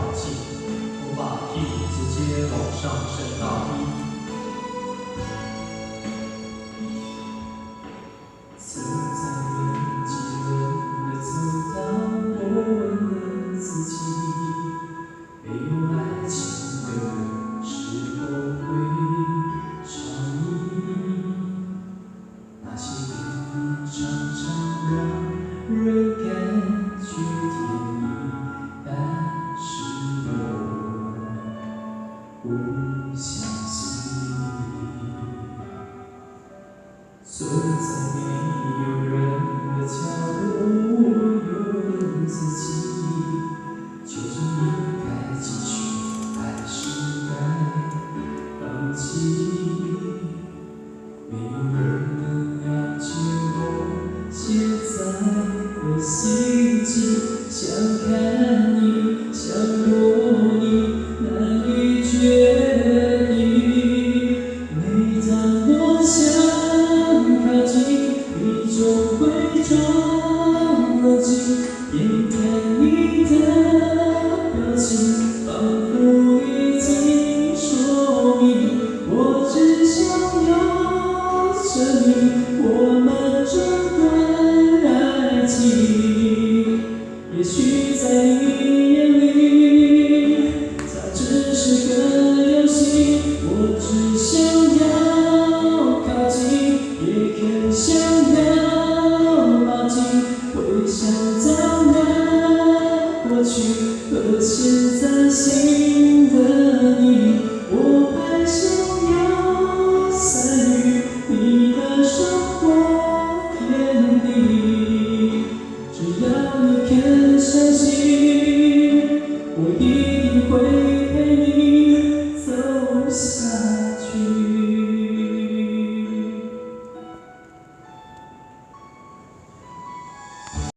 氧气，我把屁股直接往上升到1。走在人挤人的走道，我问了自己，没有爱情的人是否会上瘾？那些电影常常让人感觉甜蜜，但是我不相信。坐在没有人的角落，我又问自己，究竟应该继续还是该放弃？没有人能了解我现在的心情，想看你，想躲你，难以决定。每当我想靠近，你就会装冷静，眼看你的表情，仿佛已经说明，我只想要证明我们这段爱情。也许在你眼里，它只是个游戏，我只想要靠近，也更想要拉近，回想在